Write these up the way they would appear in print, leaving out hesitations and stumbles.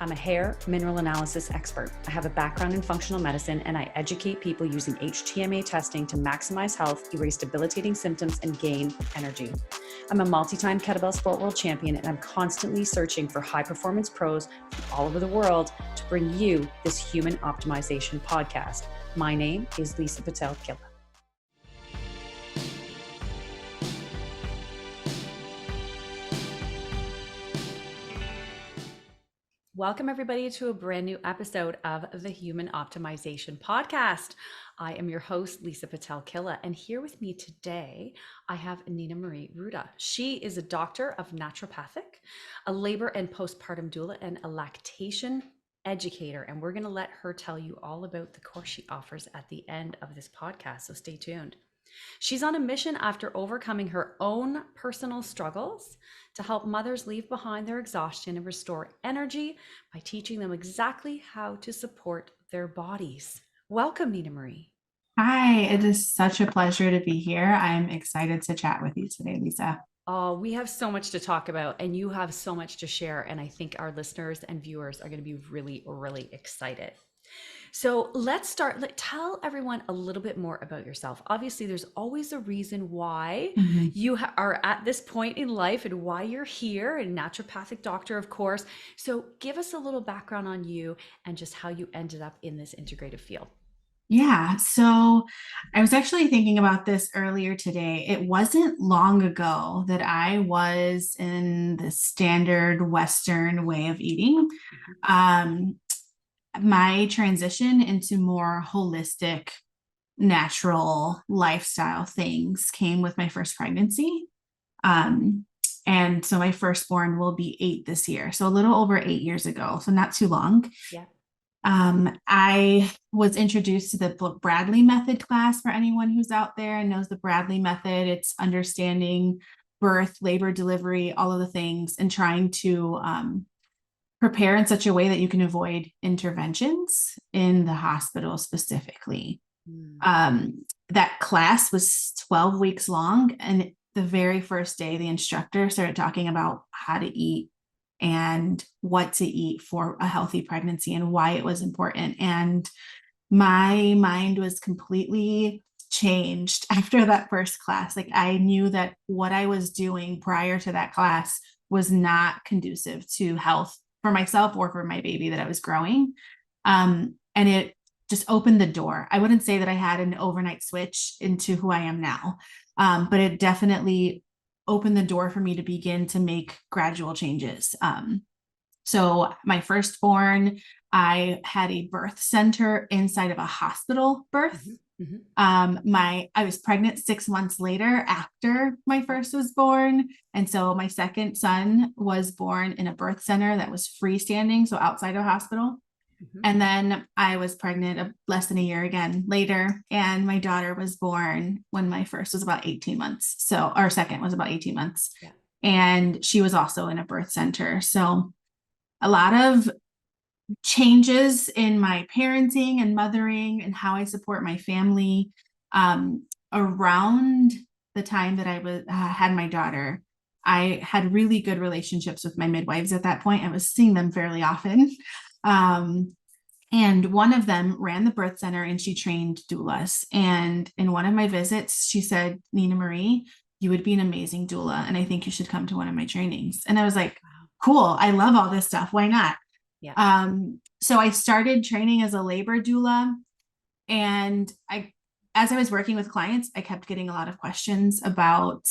I'm a hair mineral analysis expert. I have a background in functional medicine, and I educate people using HTMA testing to maximize health, erase debilitating symptoms, and gain energy. I'm a multi-time kettlebell sport world champion, and I'm constantly searching for high-performance pros from all over the world to bring you this human optimization podcast. My name is Lisa Pitel-Killah. Welcome, everybody, to a brand new episode of the Human Optimization Podcast. I am your host, Lisa Pitel-Killah, and here with me today, I have Nina Marie Rueda. She is a doctor of naturopathic, a labor and postpartum doula, and a lactation educator. And we're going to let her tell you all about the course she offers at the end of this podcast, so stay tuned. She's on a mission after overcoming her own personal struggles to help mothers leave behind their exhaustion and restore energy by teaching them exactly how to support their bodies. Welcome, Nina Marie. Hi, it is such a pleasure to be here. I'm excited to chat with you today, Lisa. Oh, we have so much to talk about, and you have so much to share. And I think our listeners and viewers are going to be really, really excited. So let's start. Tell everyone a little bit more about yourself. Obviously, there's always a reason why you are at this point in life and why you're here, a naturopathic doctor, of course. So give us a little background on you and just how you ended up in this integrative field. Yeah, so I was actually thinking about this earlier today. It wasn't long ago that I was in the standard Western way of eating. My transition into more holistic, natural lifestyle things came with my first pregnancy. And so my firstborn will be 8 this year. So a little over 8 years ago. So not too long. Yeah. I was introduced to the Bradley method class for anyone who's out there and knows the Bradley method. It's understanding birth, labor, delivery, all of the things, and trying to prepare in such a way that you can avoid interventions in the hospital specifically. That class was 12 weeks long. And the very first day, the instructor started talking about how to eat and what to eat for a healthy pregnancy and why it was important. And my mind was completely changed after that first class. Like, I knew that what I was doing prior to that class was not conducive to health for myself or for my baby that I was growing. And it just opened the door. I wouldn't say that I had an overnight switch into who I am now, but it definitely opened the door for me to begin to make gradual changes. So my firstborn, I had a birth center inside of a hospital birth. I was pregnant 6 months later after my first was born. And so my second son was born in a birth center that was freestanding, so outside of a hospital. And then I was pregnant less than a year again later. And my daughter was born when my first was about 18 months. So our second was about 18 months. Yeah. And she was also in a birth center. So a lot of changes in my parenting and mothering and how I support my family. Around the time that I had my daughter, I had really good relationships with my midwives at that point. I was seeing them fairly often. And one of them ran the birth center and she trained doulas. And in one of my visits, she said, "Nina Marie, you would be an amazing doula. And I think you should come to one of my trainings." And I was like, cool, I love all this stuff. Why not? Yeah. So I started training as a labor doula. And as I was working with clients, I kept getting a lot of questions about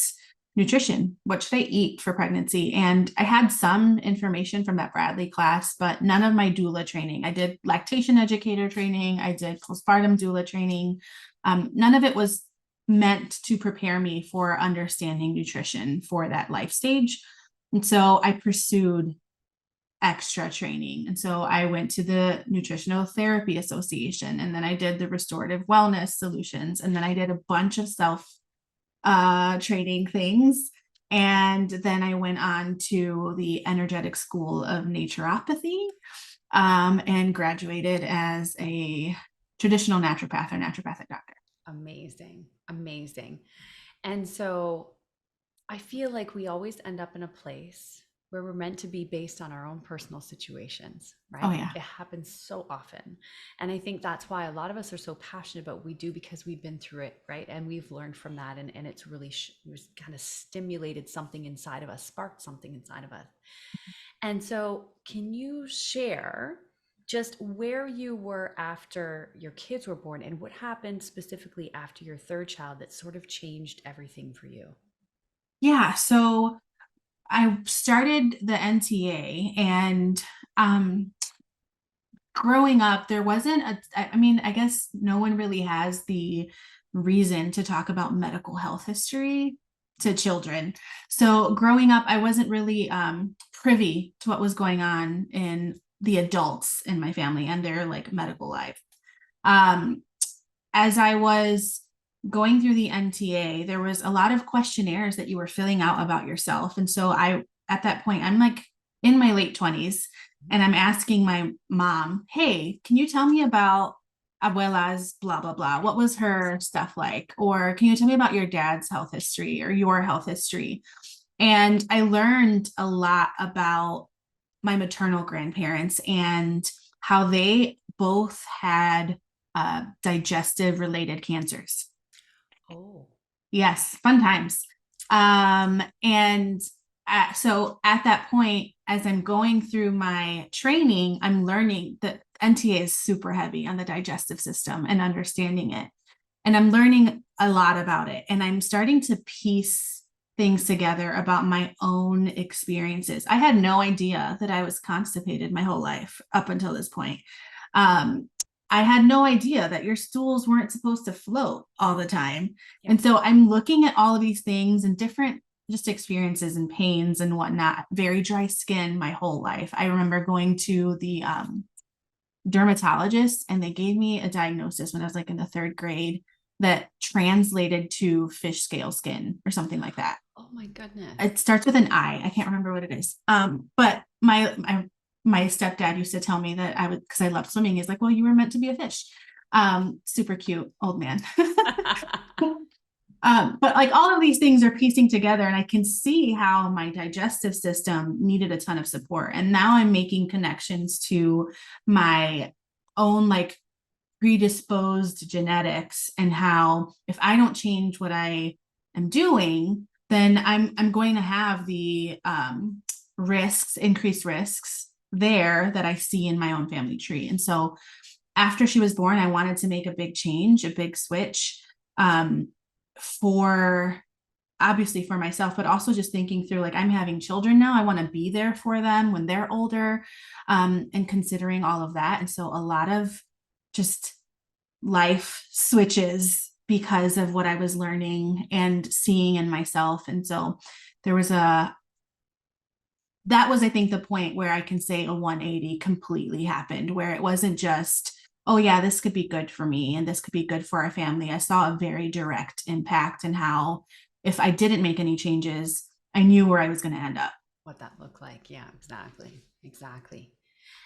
nutrition. What should I eat for pregnancy? And I had some information from that Bradley class, but none of my doula training. I did lactation educator training. I did postpartum doula training. None of it was meant to prepare me for understanding nutrition for that life stage. And so I pursued extra training. And so I went to the Nutritional Therapy Association, and then I did the Restorative Wellness Solutions. And then I did a bunch of self training things. And then I went on to the Energetic School of Naturopathy and graduated as a traditional naturopath or naturopathic doctor. Amazing. Amazing. And so I feel like we always end up in a place where we're meant to be based on our own personal situations, Oh right? yeah. It happens so often. And I think that's why a lot of us are so passionate about what we do, because we've been through it, right? And we've learned from that. And it's really it was kind of stimulated something inside of us, sparked something inside of us. And so, can you share just where you were after your kids were born and what happened specifically after your third child that sort of changed everything for you? Yeah. So I started the NTA, and um, growing up, there wasn't I mean, I guess no one really has the reason to talk about medical health history to children. So growing up, I wasn't really privy to what was going on in the adults in my family and their like medical life. Um, as I was going through the NTA, there was a lot of questionnaires that you were filling out about yourself. And so at that point, I'm like in my late 20s, and I'm asking my mom, hey, can you tell me about abuela's blah, blah, blah? What was her stuff like? Or can you tell me about your dad's health history or your health history? And I learned a lot about my maternal grandparents and how they both had digestive related cancers. Oh, Yes, fun times. And so at that point, as I'm going through my training, I'm learning that NTA is super heavy on the digestive system and understanding it. And I'm learning a lot about it. And I'm starting to piece things together about my own experiences. I had no idea that I was constipated my whole life up until this point. Um, I had no idea that your stools weren't supposed to float all the time. yeah. And so I'm looking at all of these things and different just experiences and pains and whatnot. Very dry skin my whole life. I remember going to the dermatologist, and they gave me a diagnosis when I was like in the third grade that translated to fish scale skin or something like that. Oh my goodness. It starts with an I. I can't remember what it is. But my stepdad used to tell me that I would, because I loved swimming. He's like, well, you were meant to be a fish. Super cute old man. But like all of these things are piecing together, and I can see how my digestive system needed a ton of support. And now I'm making connections to my own like predisposed genetics, and how if I don't change what I am doing, then I'm going to have the increased risks there that I see in my own family tree. And so after she was born, I wanted to make a big change, a big switch, um, for obviously for myself, but also just thinking through like I'm having children now. I want to be there for them when they're older, and considering all of that. And so a lot of just life switches because of what I was learning and seeing in myself. And so there was that was, I think, the point where I can say a 180 completely happened, where it wasn't just, oh, yeah, this could be good for me and this could be good for our family. I saw a very direct impact in how, if I didn't make any changes, I knew where I was going to end up. What that looked like. Yeah, exactly. Exactly.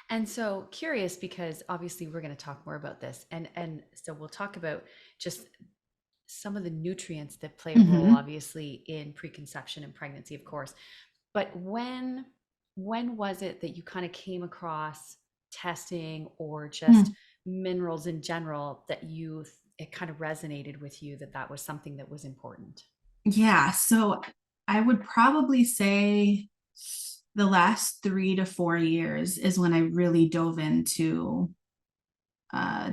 And so curious, because obviously we're going to talk more about this. And so we'll talk about just some of the nutrients that play a role, Mm-hmm. obviously, in preconception and pregnancy, of course. But when was it that you kind of came across testing or just Mm. minerals in general that it kind of resonated with you that that was something that was important? Yeah. So I would probably say the last 3 to 4 years is when I really dove into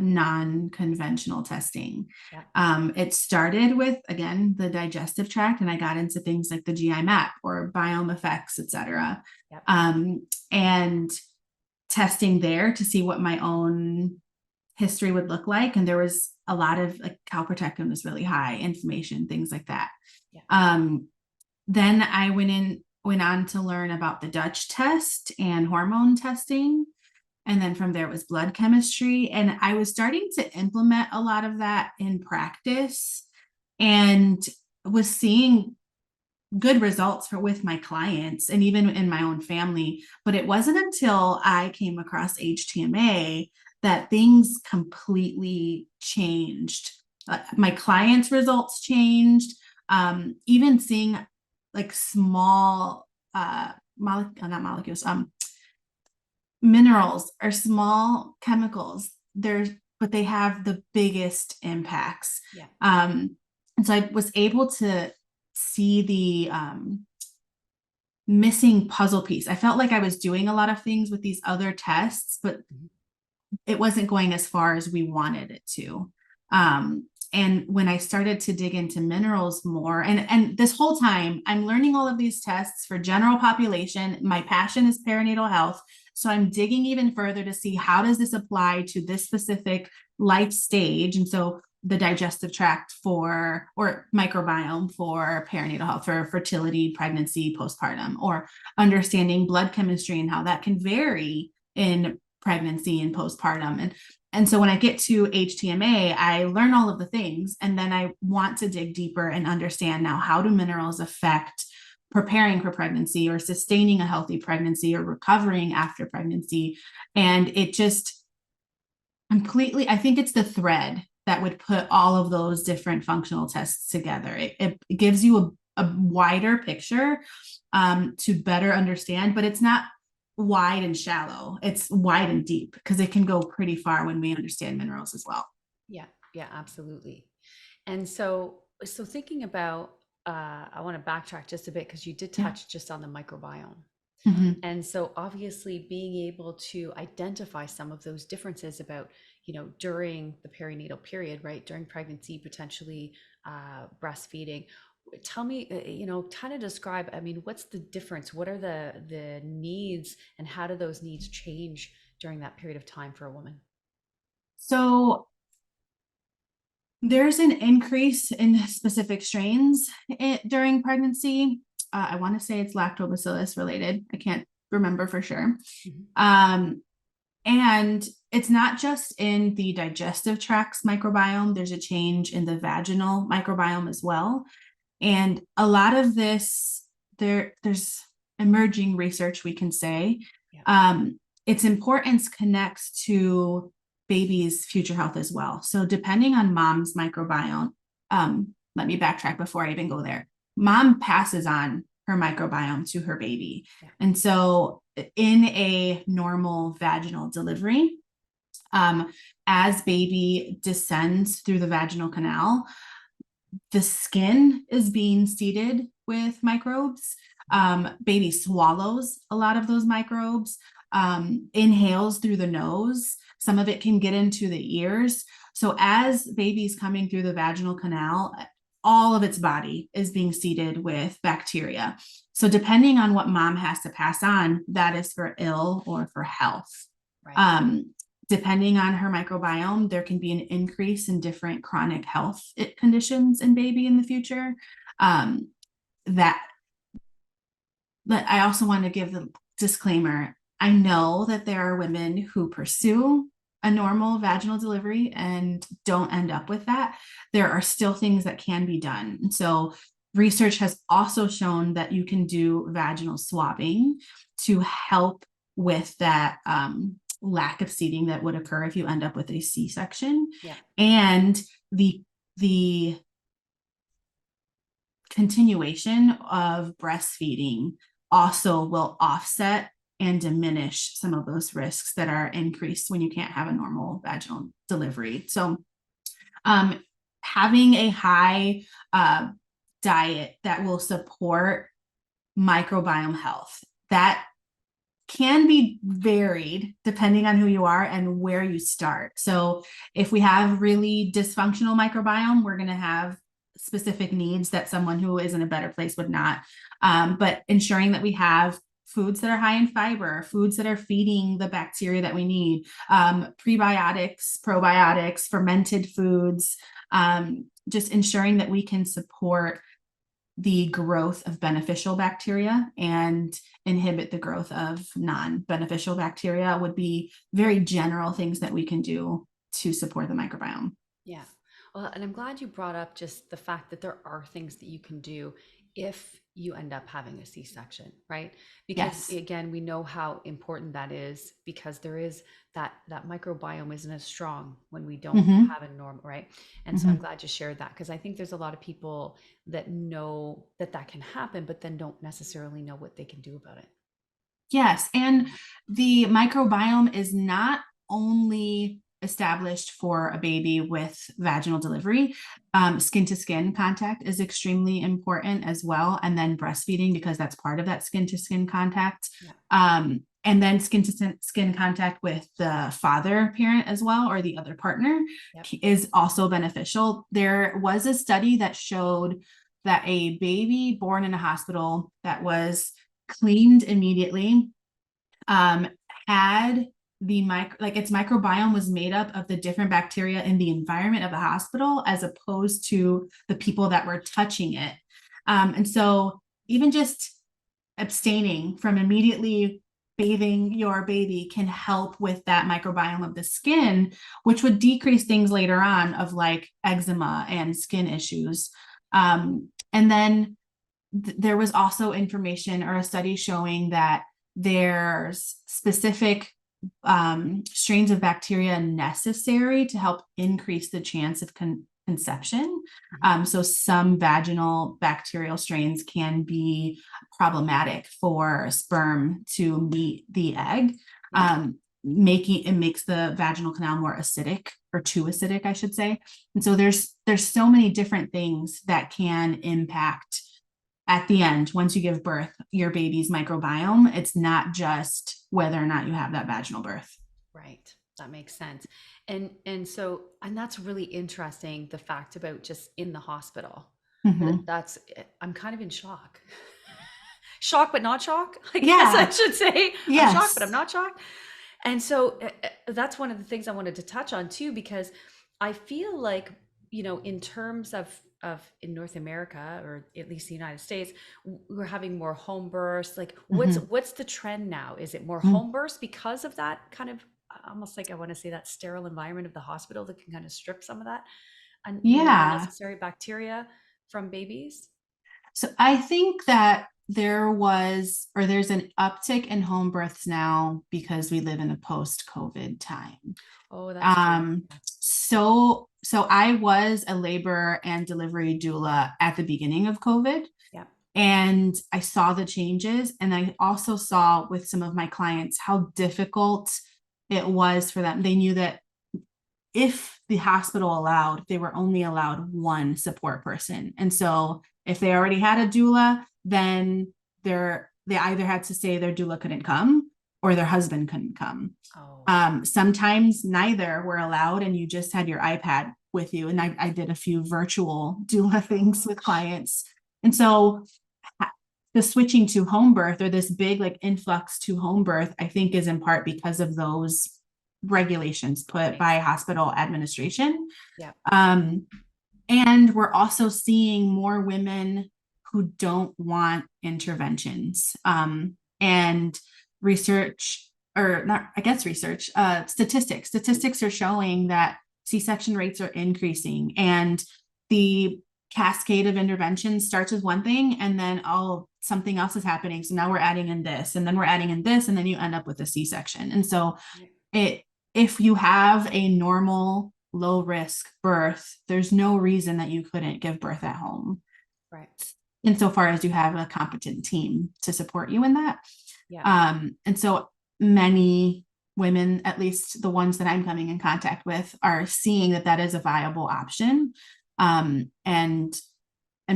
non-conventional testing. Yeah. It started with, again, the digestive tract, and I got into things like the GI map or biome effects, etc. Yep. And testing there to see what my own history would look like. And there was a lot of like calprotectin was really high, inflammation, things like that. Yeah. Um, then I went on to learn about the Dutch test and hormone testing. And then from there, it was blood chemistry. And I was starting to implement a lot of that in practice, and was seeing good results with my clients and even in my own family. But it wasn't until I came across HTMA that things completely changed. My clients' results changed. Even seeing like small not molecules, minerals are small chemicals. But they have the biggest impacts. Yeah. And so I was able to see the missing puzzle piece. I felt like I was doing a lot of things with these other tests, but Mhm. it wasn't going as far as we wanted it to. And when I started to dig into minerals more, and this whole time I'm learning all of these tests for general population. My passion is perinatal health. So I'm digging even further to see how does this apply to this specific life stage. And so the digestive tract or microbiome for perinatal health, for fertility, pregnancy, postpartum, or understanding blood chemistry and how that can vary in pregnancy and postpartum. And so when I get to HTMA, I learn all of the things, and then I want to dig deeper and understand now, how do minerals affect preparing for pregnancy or sustaining a healthy pregnancy or recovering after pregnancy. And it just completely, I think it's the thread that would put all of those different functional tests together. It gives you a wider picture to better understand, but it's not wide and shallow. It's wide and deep, because it can go pretty far when we understand minerals as well. Yeah, yeah, absolutely. And so thinking about, I want to backtrack just a bit because you did Yeah. touch just on the microbiome. Mm-hmm. And so obviously being able to identify some of those differences about, during the perinatal period, right? During pregnancy, potentially breastfeeding. Tell me, kind of describe, I mean, what's the difference? What are the needs and how do those needs change during that period of time for a woman? So there's an increase in specific strains during pregnancy. I want to say it's lactobacillus related. I can't remember for sure. Mhm. Um, and it's not just in the digestive tract's microbiome, there's a change in the vaginal microbiome as well. And a lot of this, there's emerging research, we can say. Yeah. Its importance connects to baby's future health as well. So depending on mom's microbiome, let me backtrack before I even go there. Mom passes on her microbiome to her baby. Yeah. And so in a normal vaginal delivery, um, as baby descends through the vaginal canal, the skin is being seeded with microbes. Baby swallows a lot of those microbes, inhales through the nose. Some of it can get into the ears. So as baby's coming through the vaginal canal, all of its body is being seeded with bacteria. So depending on what mom has to pass on, that is for ill or for health. Right. Um, Depending on her microbiome, there can be an increase in different chronic health conditions in baby in the future. Um, that, but I also want to give the disclaimer. I know that there are women who pursue a normal vaginal delivery and don't end up with that. There are still things that can be done. And so research has also shown that you can do vaginal swabbing to help with that lack of seeding that would occur if you end up with a C-section. Yeah. And the continuation of breastfeeding also will offset and diminish some of those risks that are increased when you can't have a normal vaginal delivery. So um, having a high diet that will support microbiome health, that can be varied depending on who you are and where you start. So if we have really dysfunctional microbiome, we're going to have specific needs that someone who is in a better place would not. But ensuring that we have foods that are high in fiber, foods that are feeding the bacteria that we need, prebiotics, probiotics, fermented foods, just ensuring that we can support the growth of beneficial bacteria and inhibit the growth of non-beneficial bacteria would be very general things that we can do to support the microbiome. Yeah. Well, and I'm glad you brought up just the fact that there are things that you can do if you end up having a C-section, right? Because Yes. again, we know how important that is because there is that microbiome isn't as strong when we don't Mm-hmm. have a normal, right? And so I'm Mm-hmm. glad you shared that because I think there's a lot of people that know that that can happen, but then don't necessarily know what they can do about it. Yes, and the microbiome is not only established for a baby with vaginal delivery. Skin to skin contact is extremely important as well. And then breastfeeding, because that's part of that skin to skin contact. Yeah. And then skin to skin contact with the father parent as well, or the other partner, Yep. is also beneficial. There was a study that showed that a baby born in a hospital that was cleaned immediately, um, had its microbiome was made up of the different bacteria in the environment of the hospital as opposed to the people that were touching it. And so even just abstaining from immediately bathing your baby can help with that microbiome of the skin, which would decrease things later on of like eczema and skin issues. And then there was also information or a study showing that there's specific strains of bacteria necessary to help increase the chance of conception. So some vaginal bacterial strains can be problematic for sperm to meet the egg, making it makes the vaginal canal more acidic, or too acidic, I should say. And so there's so many different things that can impact at the end, once you give birth, your baby's microbiome. It's not just whether or not you have that vaginal birth. Right. That makes sense. And that's really interesting, the fact about just in the hospital. Mm-hmm. I'm kind of in shock. Shock but not shock, I guess I Yeah. should say. I'm shocked but I'm Yes. not shocked. And so that's one of the things I wanted to touch on too, because I feel like, in terms of in North America, or at least the United States, we're having more home births. Like Mm-hmm. what's the trend now? Is it more Mm-hmm. home births because of that kind of, almost like, I want to say, that sterile environment of the hospital that can kind of strip some of that and, Yeah. unnecessary bacteria from babies? So I think that there's an uptick in home births now because we live in a post-COVID time. Oh, that's true. Um, so I was a labor and delivery doula at the beginning of COVID, Yeah. and I saw the changes. And I also saw with some of my clients how difficult it was for them. They knew that if the hospital allowed, they were only allowed one support person. And so if they already had a doula, then they either had to say their doula couldn't come or their husband couldn't come. Oh, Sometimes neither were allowed, and you just had your iPad with you. And I did a few virtual doula things with clients. And so the switching to home birth, or this big like influx to home birth, I think is in part because of those regulations put makes by sense. hospital administration. Yeah. Um, and we're also seeing more women who don't want interventions. And research, or not, I guess research, statistics are showing that C-section rates are increasing, and the cascade of interventions starts with one thing, and then something else is happening. So now we're adding in this, and then we're adding in this, and then you end up with a C-section. And so Right. it if you have a normal low risk birth, there's no reason that you couldn't give birth at home, Right. insofar as you have a competent team to support you in that. Yeah. And so many women, at least the ones that I'm coming in contact with, are seeing that that is a viable option, and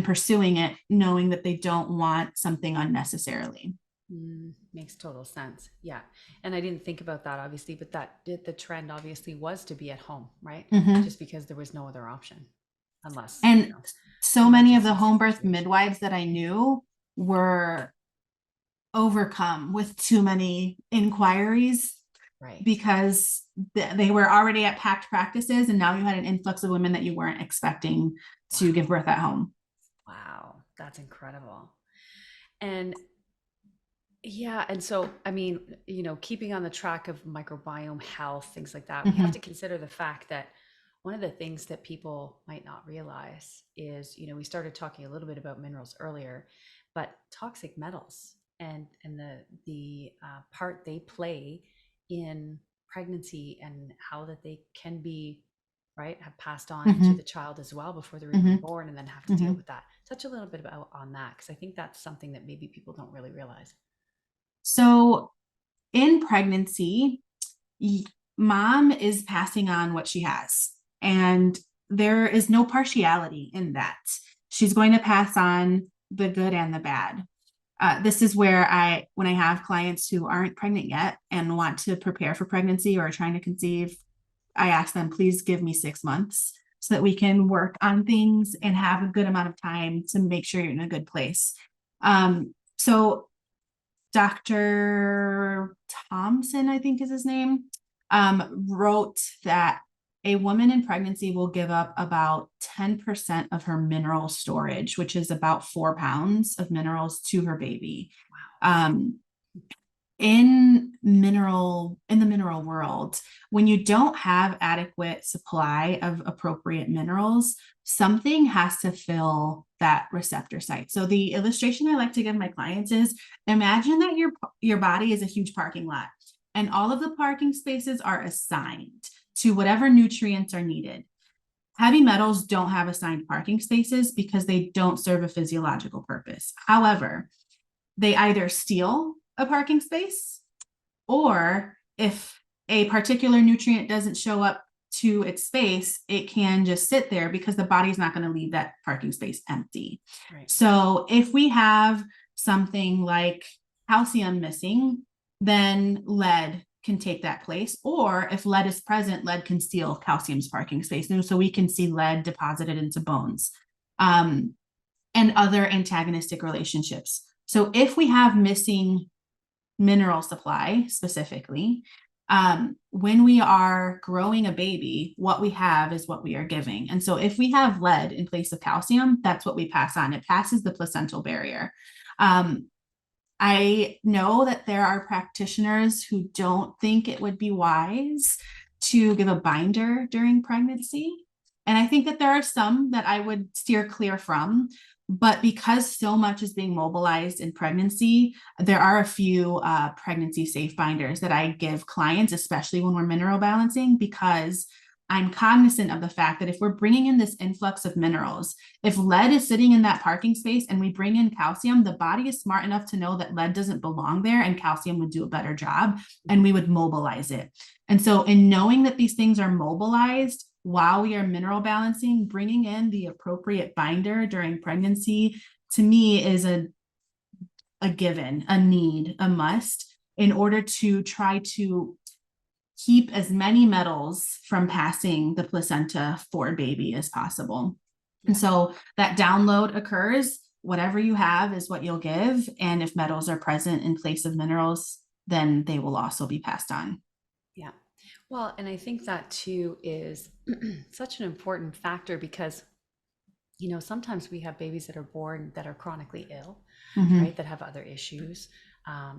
pursuing it, knowing that they don't want something unnecessarily. Makes total sense. Yeah. And I didn't think about that, obviously, but the trend obviously was to be at home, right? Mm-hmm. Just because there was no other option, unless, And so many of the emergency home birth situation. midwives that I knew were overcome with too many inquiries, Right. because they were already at packed practices, and now you had an influx of women that you weren't expecting to give Wow. birth at home. Wow. That's incredible. And yeah, and so, I mean, keeping on the track of microbiome health, things like that, we have Mm-hmm. to consider the fact that one of the things that people might not realize is, we started talking a little bit about minerals earlier, but toxic metals and the part they play in pregnancy, and how that they can be, right, have passed on to Mm-hmm. the child as well before they're even Mm-hmm. born, and then have to deal Mm-hmm. with that. Touch a little bit about on that, because I think that's something that maybe people don't really realize. So in pregnancy, mom is passing on what she has, and there is no partiality in that. She's going to pass on the good and the bad. This is where when I have clients who aren't pregnant yet and want to prepare for pregnancy or are trying to conceive, I ask them, please give me 6 months so that we can work on things and have a good amount of time to make sure you're in a good place. So Dr. Thompson, I think is his name, wrote that a woman in pregnancy will give up about 10% of her mineral storage, which is about 4 pounds of minerals to her baby. Um, in the mineral world, when you don't have adequate supply of appropriate minerals, something has to fill that receptor site. So the illustration I like to give my clients is, imagine that your body is a huge parking lot, and all of the parking spaces are assigned to whatever nutrients are needed. Heavy metals don't have assigned parking spaces because they don't serve a physiological purpose. However, they either steal a parking space, or if a particular nutrient doesn't show up to its space, it can just sit there because the body's not going to leave that parking space empty. Right. So if we have something like calcium missing, then lead can take that place. Or if lead is present, lead can steal calcium's parking space. And so we can see lead deposited into bones, and other antagonistic relationships. So if we have missing mineral supply specifically, when we are growing a baby, what we have is what we are giving. And so if we have lead in place of calcium, that's what we pass on. It passes the placental barrier. I know that there are practitioners who don't think it would be wise to give a binder during pregnancy. And I think that there are some that I would steer clear from. But because so much is being mobilized in pregnancy, there are a few pregnancy safe binders that I give clients, especially when we're mineral balancing, because I'm cognizant of the fact that if we're bringing in this influx of minerals, if lead is sitting in that parking space and we bring in calcium, the body is smart enough to know that lead doesn't belong there and calcium would do a better job, and we would mobilize it. And so in knowing that these things are mobilized while we are mineral balancing, bringing in the appropriate binder during pregnancy, to me, is a given, a need, a must, in order to try to keep as many metals from passing the placenta for baby as possible. And so that download occurs. Whatever you have is what you'll give. And if metals are present in place of minerals, then they will also be passed on. Yeah. Well, and I think that too is such an important factor because, sometimes we have babies that are born that are chronically ill, right? That have other issues,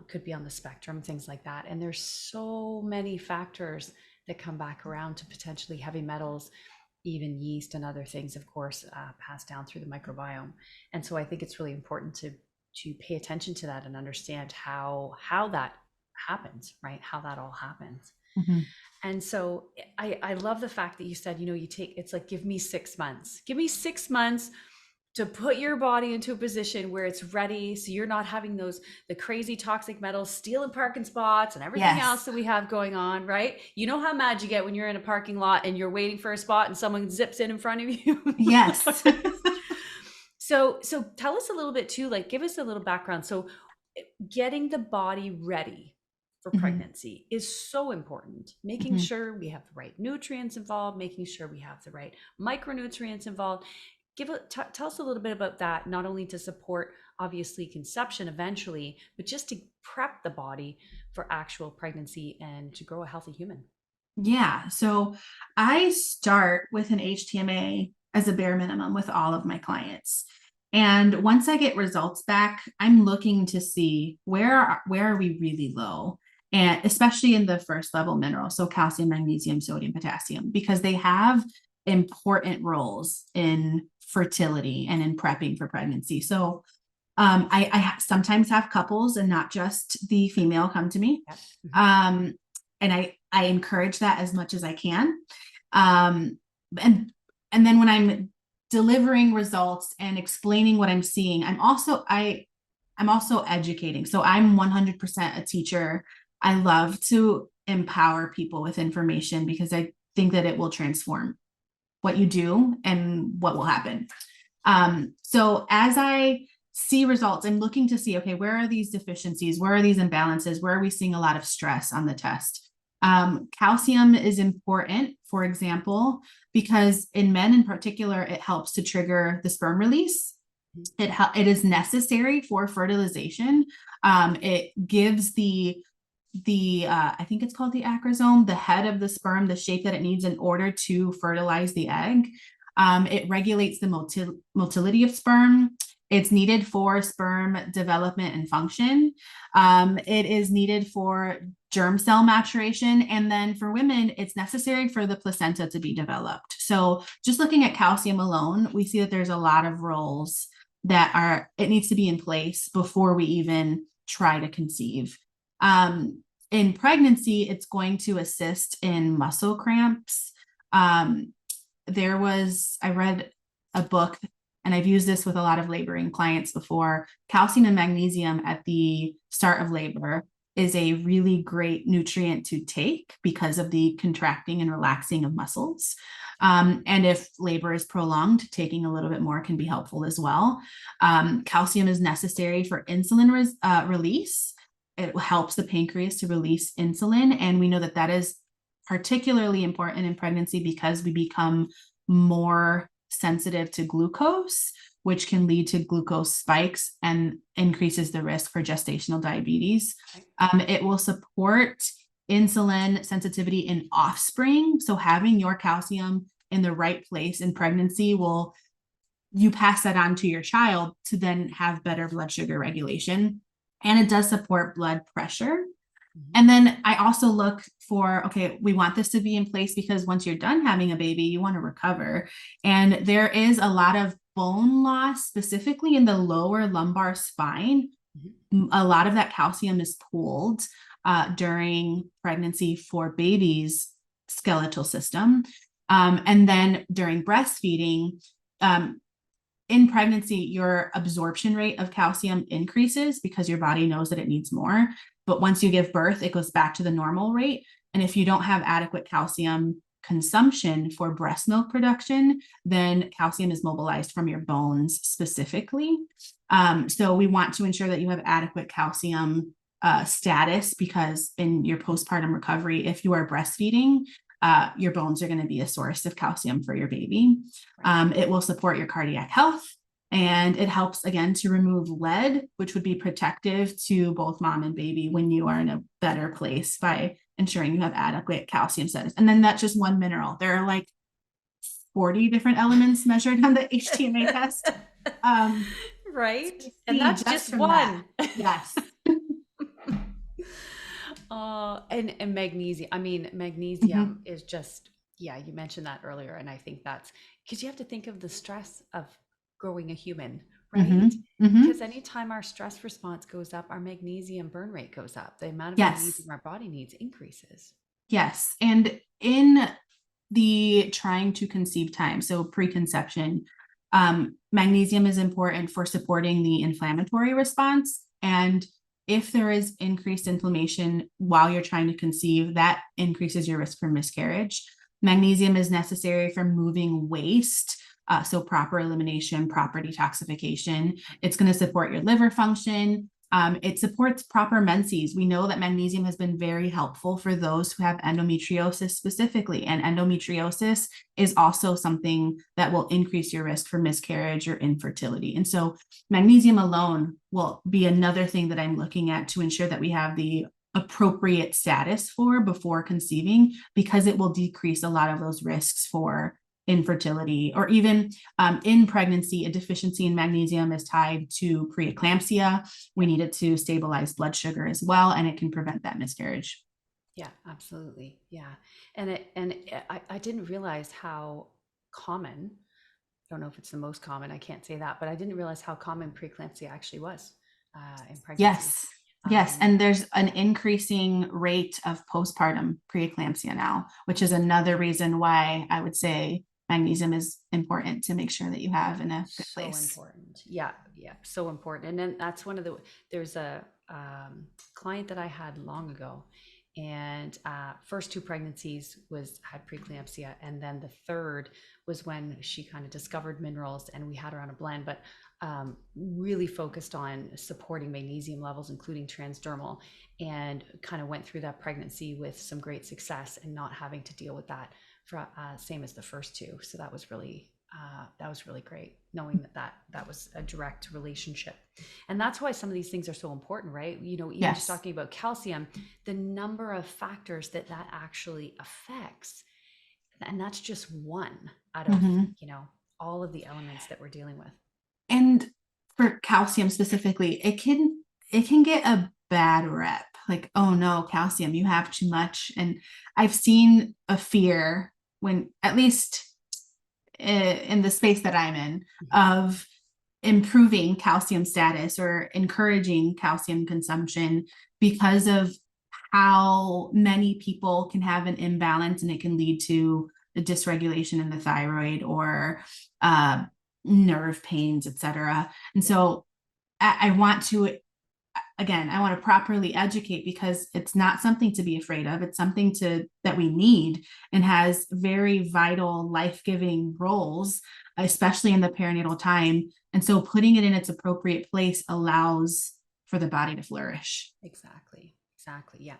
could be on the spectrum, things like that. And there's so many factors that come back around to potentially heavy metals, even yeast and other things, of course, passed down through the microbiome. And so I think it's really important to pay attention to that and understand how that happens, right? How that all happens. And so I love the fact that you said, it's like, give me 6 months. Give me 6 months to put your body into a position where it's ready. So you're not having the crazy toxic metals stealing parking spots and everything else that we have going on, right? You know how mad you get when you're in a parking lot and you're waiting for a spot and someone zips in front of you. Yes. So tell us a little bit too, like give us a little background. So getting the body ready for pregnancy is so important. Making sure we have the right nutrients involved, making sure we have the right micronutrients involved. Tell us a little bit about that, not only to support obviously conception eventually, but just to prep the body for actual pregnancy and to grow a healthy human. Yeah. So I start with an HTMA as a bare minimum with all of my clients. And once I get results back, I'm looking to see where are we really low, and especially in the first level minerals, so calcium, magnesium, sodium, potassium, because they have important roles in fertility and in prepping for pregnancy. So I sometimes have couples and not just the female come to me. And I encourage that as much as I can. And then when I'm delivering results and explaining what I'm seeing, I I'm also educating. So I'm 100% a teacher. I love to empower people with information because I think that it will transform what you do and what will happen. So as I see results, I'm looking to see, okay, where are these deficiencies? Where are these imbalances? Where are we seeing a lot of stress on the test? Calcium is important, for example, because in men in particular, it helps to trigger the sperm release. It is necessary for fertilization. It gives the I think it's called the acrosome, the head of the sperm, the shape that it needs in order to fertilize the egg. It regulates the motility of sperm. It's needed for sperm development and function. It is needed for germ cell maturation. And then for women, it's necessary for the placenta to be developed. So just looking at calcium alone, we see that there's a lot of roles it needs to be in place before we even try to conceive. In pregnancy, it's going to assist in muscle cramps. I read a book, and I've used this with a lot of laboring clients before. Calcium and magnesium at the start of labor is a really great nutrient to take because of the contracting and relaxing of muscles. And if labor is prolonged, taking a little bit more can be helpful as well. Calcium is necessary for insulin release. It helps the pancreas to release insulin. And we know that that is particularly important in pregnancy because we become more sensitive to glucose, which can lead to glucose spikes and increases the risk for gestational diabetes. It will support insulin sensitivity in offspring. So having your calcium in the right place in pregnancy you pass that on to your child to then have better blood sugar regulation. And it does support blood pressure. And then I also look for, okay, we want this to be in place because once you're done having a baby, you want to recover. And there is a lot of bone loss, specifically in the lower lumbar spine. A lot of that calcium is pooled during pregnancy for baby's skeletal system. And then during breastfeeding, in pregnancy, your absorption rate of calcium increases because your body knows that it needs more. But once you give birth, it goes back to the normal rate. And if you don't have adequate calcium consumption for breast milk production, then calcium is mobilized from your bones specifically. So we want to ensure that you have adequate calcium status because in your postpartum recovery, if you are breastfeeding, your bones are going to be a source of calcium for your baby. It will support your cardiac health. And it helps, again, to remove lead, which would be protective to both mom and baby when you are in a better place by ensuring you have adequate calcium status. And then that's just one mineral. There are like 40 different elements measured on the HTMA test. Right. So And that's just one. Yes. And magnesium. I mean, magnesium is just, yeah, you mentioned that earlier. And I think that's because you have to think of the stress of growing a human, right? Because anytime our stress response goes up, our magnesium burn rate goes up. The amount of magnesium our body needs increases. Yes. And in the trying to conceive time, so preconception, magnesium is important for supporting the inflammatory response. And if there is increased inflammation while you're trying to conceive, that increases your risk for miscarriage. Magnesium is necessary for moving waste. So proper elimination, proper detoxification. It's going to support your liver function. It supports proper menses. We know that magnesium has been very helpful for those who have endometriosis specifically. And endometriosis is also something that will increase your risk for miscarriage or infertility. And so magnesium alone will be another thing that I'm looking at to ensure that we have the appropriate status for before conceiving, because it will decrease a lot of those risks for infertility, or even in pregnancy. A deficiency in magnesium is tied to preeclampsia. We need it to stabilize blood sugar as well, and it can prevent that miscarriage. Yeah, absolutely. Yeah. I didn't realize how common, I don't know if it's the most common, I can't say that, but I didn't realize how common preeclampsia actually was in pregnancy. Yes. And there's an increasing rate of postpartum preeclampsia now, which is another reason why I would say magnesium is important to make sure that you have in a good So place. important. Yeah, yeah, so important. And then that's one of the, there's a client that I had long ago, and first two pregnancies was had preeclampsia, and then the third was when she kind of discovered minerals, and we had her on a blend, but really focused on supporting magnesium levels, including transdermal, and kind of went through that pregnancy with some great success and not having to deal with that for same as the first two. So that was really great knowing that was a direct relationship. And that's why some of these things are so important, right? You know, even just Yes. talking about calcium, the number of factors that actually affects, and that's just one out of, Mhm. you know, all of the elements that we're dealing with. And for calcium specifically, it can get a bad rep. Like, oh no, calcium, you have too much. And I've seen a fear when, at least in the space that I'm in, of improving calcium status or encouraging calcium consumption because of how many people can have an imbalance, and it can lead to a dysregulation in the thyroid or uh, nerve pains, etc. And Yeah, so I want to, again, I want to properly educate because it's not something to be afraid of. It's something that we need and has very vital life-giving roles, especially in the perinatal time. And so putting it in its appropriate place allows for the body to flourish. exactly. Exactly. Yeah.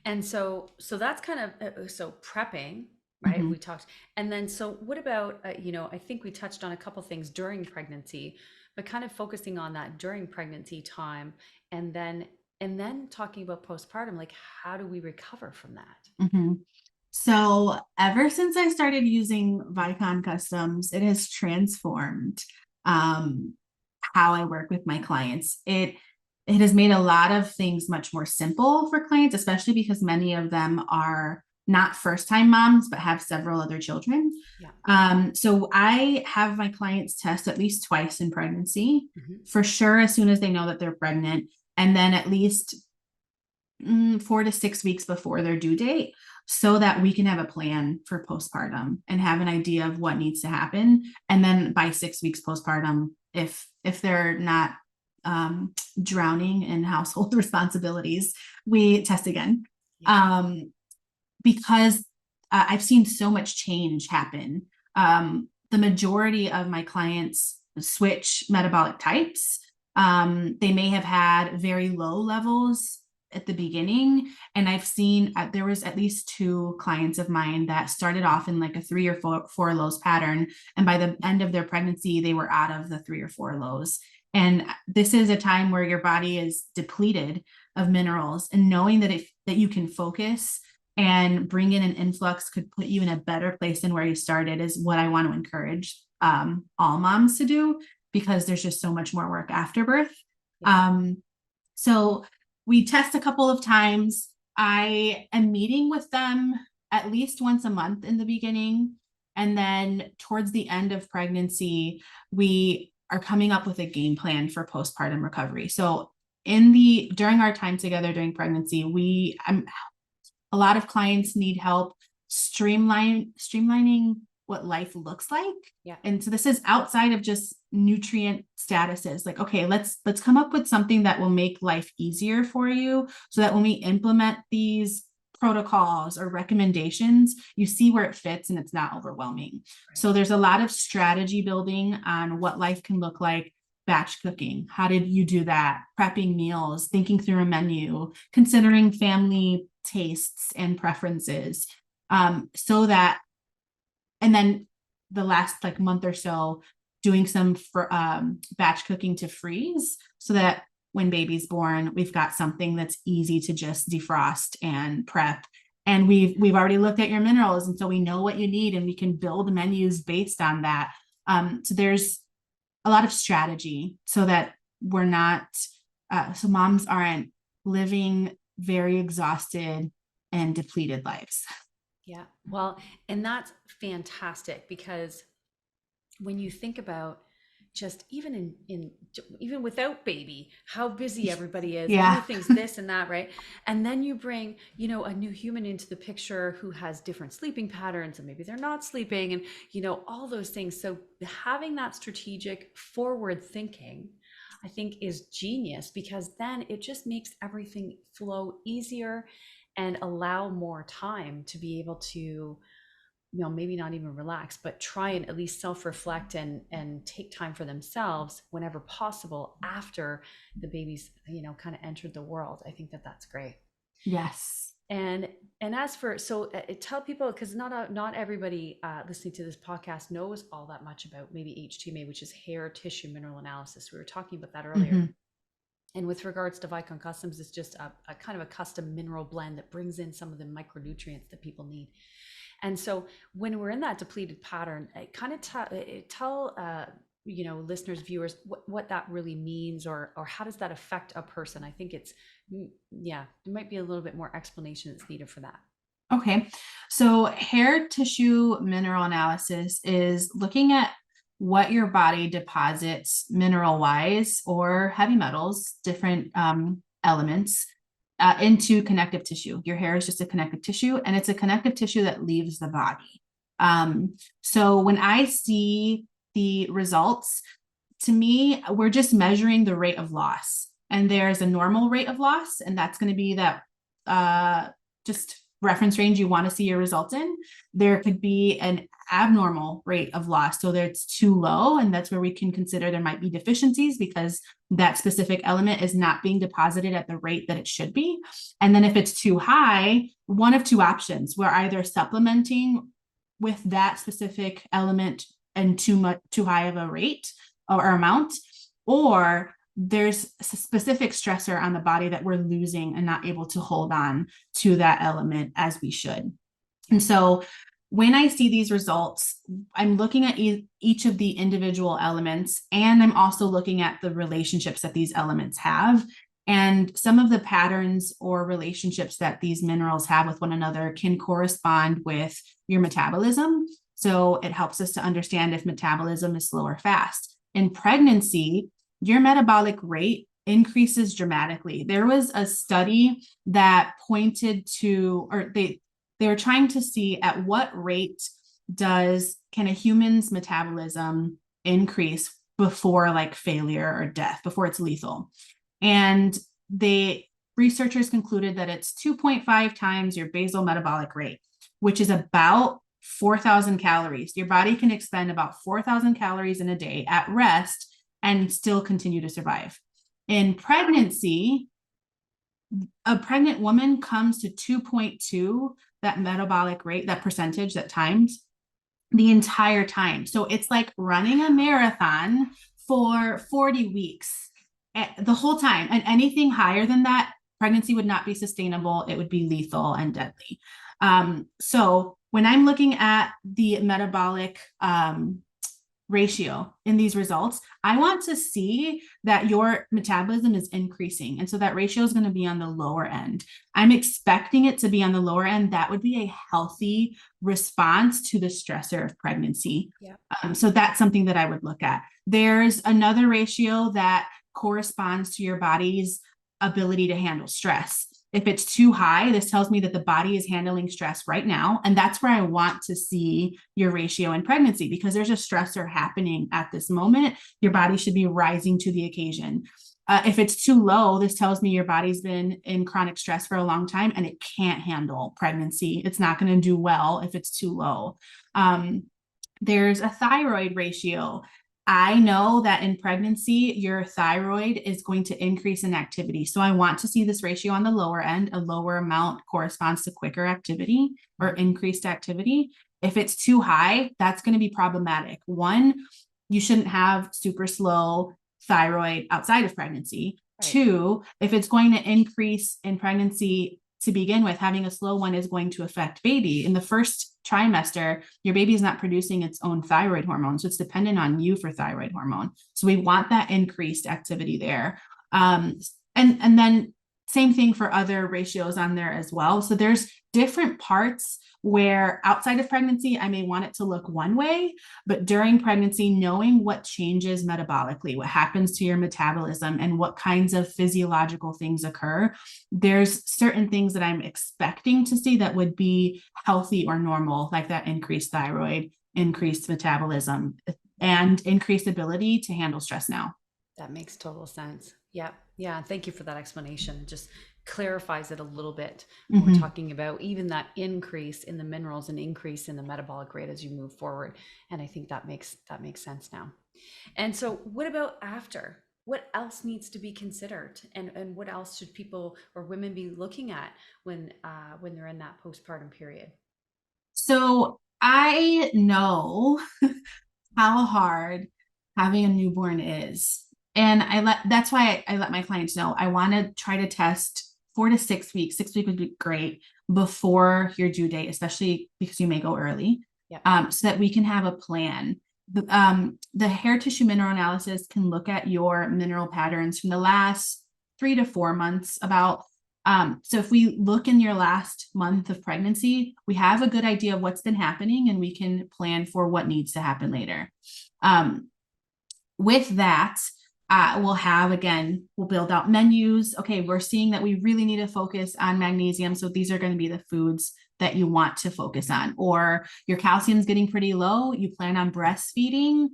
And so that's kind of so prepping, right? Mhm. We talked, and then so what about you know, I think we touched on a couple things during pregnancy, but kind of focusing on that during pregnancy time, and then talking about postpartum, like how do we recover from that? Mhm. So ever since I started using Vicon Customs, it has transformed um, how I work with my clients. It has made a lot of things much more simple for clients, especially because many of them are not first time moms, but have several other children. Yeah. So I have my clients test at least twice in pregnancy, Hmm. for sure, as soon as they know that they're pregnant, and then at least 4 to 6 weeks before their due date, so that we can have a plan for postpartum and have an idea of what needs to happen. And then by 6 weeks postpartum, if they're not drowning in household responsibilities, we test again. Yeah. Um, because I've seen so much change happen. The majority of my clients switch metabolic types. They may have had very low levels at the beginning, and I've seen there was at least two clients of mine that started off in like a three or four lows pattern, and by the end of their pregnancy, they were out of the three or four lows. And this is a time where your body is depleted of minerals, and knowing that you can focus and bring in an influx could put you in a better place than where you started is what I want to encourage all moms to do, because there's just so much more work after birth. Yeah. Um, so we test a couple of times. I am meeting with them at least once a month in the beginning. And then towards the end of pregnancy, we are coming up with a game plan for postpartum recovery. So during our time together during pregnancy, a lot of clients need help streamlining what life looks like. Yeah. And so this is outside of just nutrient statuses. Like, okay, let's come up with something that will make life easier for you, so that when we implement these protocols or recommendations, you see where it fits and it's not overwhelming. Right. So there's a lot of strategy building on what life can look like. Batch cooking, how did you do that? Prepping meals, thinking through a menu, considering family tastes and preferences, so that, and then the last like month or so, doing some for batch cooking to freeze, so that when baby's born, we've got something that's easy to just defrost and prep. And we've already looked at your minerals, and so we know what you need, and we can build menus based on that. So there's a lot of strategy so that we're not so moms aren't living very exhausted and depleted lives. Yeah. Well, and that's fantastic because when you think about just even without baby, how busy everybody is, Yeah. everything's this and that, right? And then you bring, a new human into the picture who has different sleeping patterns, and maybe they're not sleeping, and all those things. So having that strategic forward thinking, I think, is genius, because then it just makes everything flow easier and allow more time to be able to, maybe not even relax, but try and at least self-reflect and take time for themselves whenever possible after the baby's, kind of entered the world. I think that that's great. Yes. And as for, so tell people, because not everybody listening to this podcast knows all that much about maybe HTMA, which is hair tissue mineral analysis. We were talking about that earlier. Mm-hmm. And with regards to Vicon Customs, it's just a kind of a custom mineral blend that brings in some of the micronutrients that people need. And so when we're in that depleted pattern, kind of tell listeners, viewers, what that really means, or how does that affect a person. I think it's, there might be a little bit more explanation that's needed for that. Okay. So hair tissue mineral analysis is looking at what your body deposits mineral wise or heavy metals, different elements into connective tissue. Your hair is just a connective tissue, and it's a connective tissue that leaves the body. So when I see the results, to me, we're just measuring the rate of loss. And there's a normal rate of loss, and that's going to be that just reference range you want to see your results in. There could be an abnormal rate of loss, so that it's too low, and that's where we can consider there might be deficiencies because that specific element is not being deposited at the rate that it should be. And then if it's too high, one of two options: we're either supplementing with that specific element and too high of a rate or amount, or there's a specific stressor on the body that we're losing and not able to hold on to that element as we should. And so when I see these results, I'm looking at each of the individual elements, and I'm also looking at the relationships that these elements have. And some of the patterns or relationships that these minerals have with one another can correspond with your metabolism. So it helps us to understand if metabolism is slow or fast. In pregnancy, your metabolic rate increases dramatically. There was a study that pointed to, or they were trying to see at what rate can a human's metabolism increase before like failure or death, before it's lethal. And the researchers concluded that it's 2.5 times your basal metabolic rate, which is about 4,000 calories. Your body can expend about 4,000 calories in a day at rest and still continue to survive. In pregnancy, a pregnant woman comes to 2.2, that metabolic rate, that percentage, that times the entire time. So it's like running a marathon for 40 weeks the whole time. And anything higher than that, pregnancy would not be sustainable. It would be lethal and deadly. So when I'm looking at the metabolic ratio in these results, I want to see that your metabolism is increasing. And so that ratio is going to be on the lower end. I'm expecting it to be on the lower end. That would be a healthy response to the stressor of pregnancy. Yeah. So that's something that I would look at. There's another ratio that corresponds to your body's ability to handle stress. If it's too high, this tells me that the body is handling stress right now. And that's where I want to see your ratio in pregnancy, because there's a stressor happening at this moment. Your body should be rising to the occasion. If it's too low, this tells me your body's been in chronic stress for a long time and it can't handle pregnancy. It's not going to do well if it's too low. There's a thyroid ratio. I know that in pregnancy, your thyroid is going to increase in activity. So I want to see this ratio on the lower end. A lower amount corresponds to quicker activity or increased activity. If it's too high, that's going to be problematic. One, you shouldn't have super slow thyroid outside of pregnancy. Right. Two, if it's going to increase in pregnancy to begin with, having a slow one is going to affect baby. In the first trimester, your baby is not producing its own thyroid hormone, so it's dependent on you for thyroid hormone. So we want that increased activity there. And then same thing for other ratios on there as well. So there's different parts where outside of pregnancy, I may want it to look one way, but during pregnancy, knowing what changes metabolically, what happens to your metabolism, and what kinds of physiological things occur, there's certain things that I'm expecting to see that would be healthy or normal, like that increased thyroid, increased metabolism, and increased ability to handle stress now. That makes total sense. Yeah. Yeah. Thank you for that explanation. It just clarifies it a little bit when we're Mm-hmm. talking about even that increase in the minerals and increase in the metabolic rate as you move forward. And I think that makes sense now. And so what about after? What else needs to be considered? And what else should people or women be looking at when they're in that postpartum period? So I know how hard having a newborn is. And that's why I let my clients know I want to try to test 4 to 6 weeks. 6 weeks would be great before your due date, especially because you may go early, Yeah. so that we can have a plan. The hair tissue mineral analysis can look at your mineral patterns from the last 3 to 4 months about. So if we look in your last month of pregnancy, we have a good idea of what's been happening and we can plan for what needs to happen later. Um, with that, we'll build out menus. Okay, we're seeing that we really need to focus on magnesium. So these are going to be the foods that you want to focus on. Or your calcium's getting pretty low, you plan on breastfeeding.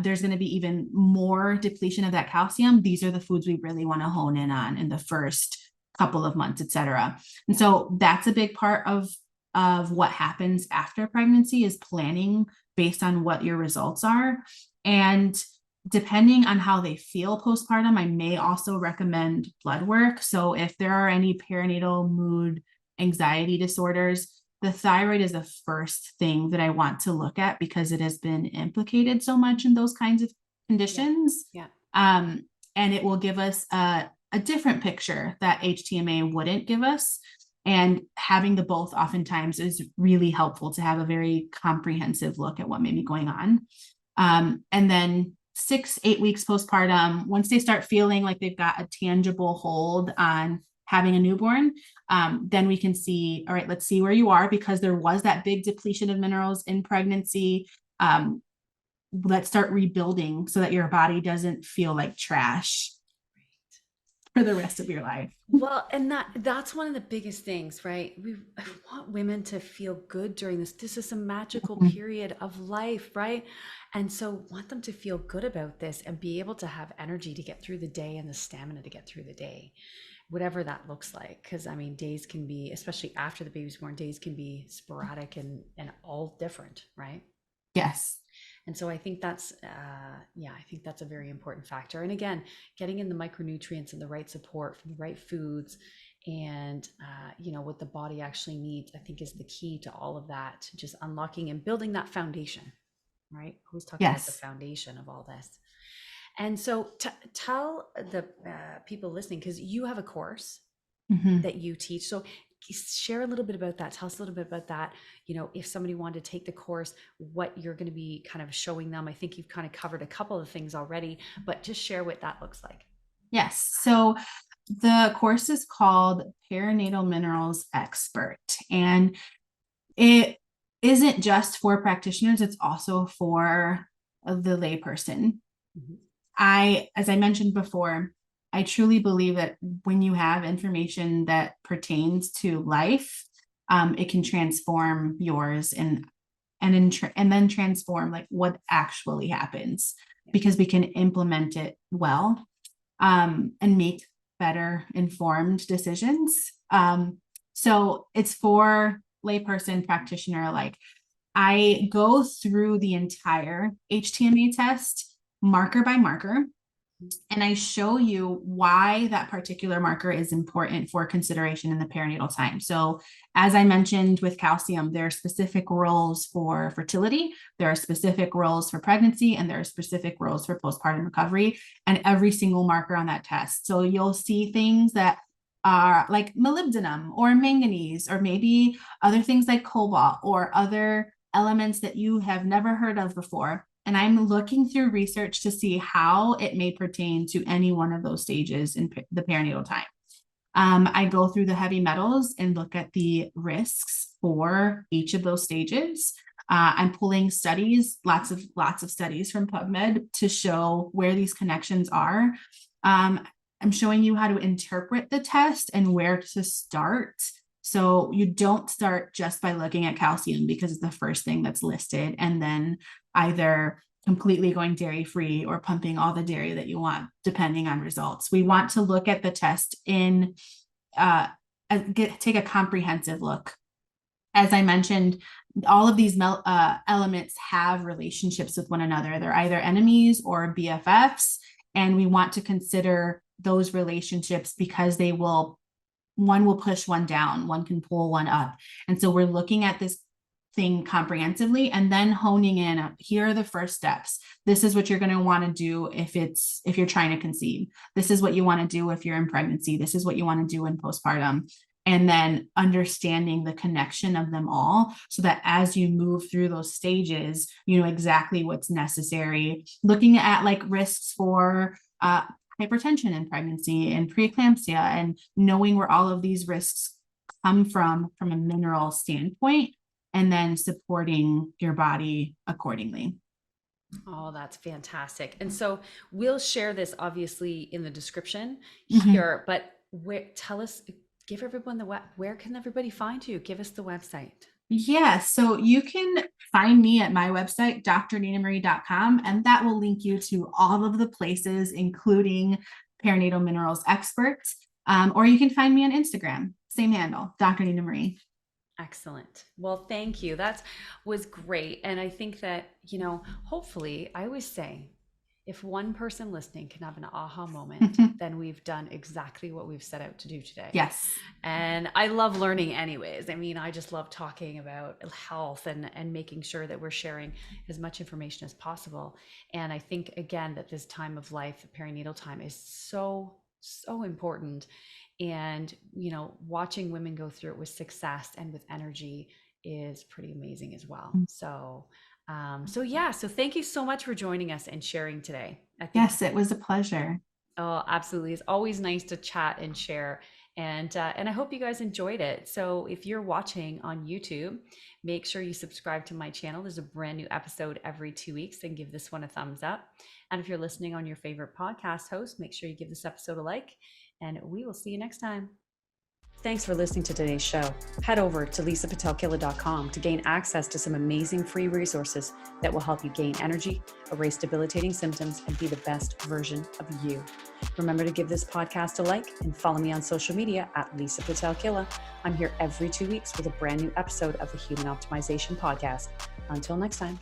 There's going to be even more depletion of that calcium. These are the foods we really want to hone in on in the first couple of months, et cetera. And so that's a big part of what happens after pregnancy is planning based on what your results are. And depending on how they feel postpartum, I may also recommend blood work. So if there are any perinatal mood anxiety disorders, the thyroid is the first thing that I want to look at because it has been implicated so much in those kinds of Yeah. conditions. Yeah. And it will give us a different picture that HTMA wouldn't give us. And having the both oftentimes is really helpful to have a very comprehensive look at what may be going on. And then 6, 8 weeks postpartum, once they start feeling like they've got a tangible hold on having a newborn, then we can see, all right, let's see where you are because there was that big depletion of minerals in pregnancy. Let's start rebuilding so that your body doesn't feel like trash for the rest of your life. Well, and that's one of the biggest things, right? I want women to feel good during this. This is a magical period of life, right? And so want them to feel good about this and be able to have energy to get through the day and the stamina to get through the day, whatever that looks like. Because I mean, days can be, especially after the baby's born, days can be sporadic and all different, right? Yes. And so I think I think that's a very important factor. And again, getting in the micronutrients and the right support from the right foods and, what the body actually needs, I think is the key to all of that, just unlocking and building that foundation, right? Always talking about the Yes. foundation of all this. And so tell the people listening, because you have a course Mm-hmm. that you teach. So share a little bit about that. Tell us a little bit about that. If somebody wanted to take the course, what you're going to be kind of showing them. I think you've kind of covered a couple of things already, but just share what that looks like. Yes. So the course is called Perinatal Minerals Expert, and it isn't just for practitioners, it's also for the layperson. Mhm. As I mentioned before, I truly believe that when you have information that pertains to life, it can transform yours and then transform like what actually happens because we can implement it well, and make better informed decisions. So it's for layperson practitioner. Like I go through the entire HTMA test marker by marker, and I show you why that particular marker is important for consideration in the perinatal time. So, as I mentioned with calcium, there are specific roles for fertility, there are specific roles for pregnancy, and there are specific roles for postpartum recovery, and every single marker on that test. So, you'll see things that are like molybdenum or manganese, or maybe other things like cobalt or other elements that you have never heard of before. And I'm looking through research to see how it may pertain to any one of those stages in the perinatal time. I go through the heavy metals and look at the risks for each of those stages. I'm pulling studies, lots of studies from PubMed to show where these connections are. I'm showing you how to interpret the test and where to start. So you don't start just by looking at calcium because it's the first thing that's listed, and then either completely going dairy-free or pumping all the dairy that you want, depending on results. We want to look at the test in, take a comprehensive look. As I mentioned, all of these elements have relationships with one another. They're either enemies or BFFs, and we want to consider those relationships because one will push one down, one can pull one up. And so we're looking at this thing comprehensively and then honing in. Here are the first steps. This is what you're going to want to do if you're trying to conceive. This is what you want to do if you're in pregnancy. This is what you want to do in postpartum. And then understanding the connection of them all so that as you move through those stages, you know exactly what's necessary. Looking at like risks for hypertension in pregnancy and preeclampsia, and knowing where all of these risks come from a mineral standpoint, and then supporting your body accordingly. Oh, that's fantastic. And so we'll share this obviously in the description here, but give everyone where can everybody find you? Give us the website. Yeah, so you can find me at my website, drninamarie.com, and that will link you to all of the places, including Perinatal Minerals Expert, or you can find me on Instagram, same handle, Dr. Nina Marie. Excellent. Well, thank you. That was great. And I think that, hopefully, I always say, if one person listening can have an aha moment, then we've done exactly what we've set out to do today. Yes. And I love learning anyways. I mean, I just love talking about health and making sure that we're sharing as much information as possible. And I think, again, that this time of life, the perinatal time, is so, so important. And, watching women go through it with success and with energy is pretty amazing as well. So thank you so much for joining us and sharing today. Yes, it was a pleasure. Oh, absolutely. It's always nice to chat and share. And I hope you guys enjoyed it. So if you're watching on YouTube, make sure you subscribe to my channel. There's a brand new episode every 2 weeks, and give this one a thumbs up. And if you're listening on your favorite podcast host, make sure you give this episode a like, and we will see you next time. Thanks for listening to today's show. Head over to Pitel-Killah.com to gain access to some amazing free resources that will help you gain energy, erase debilitating symptoms, and be the best version of you. Remember to give this podcast a like and follow me on social media at Lisa Pitel-Killah. I'm here every 2 weeks with a brand new episode of the Human Optimization Podcast. Until next time.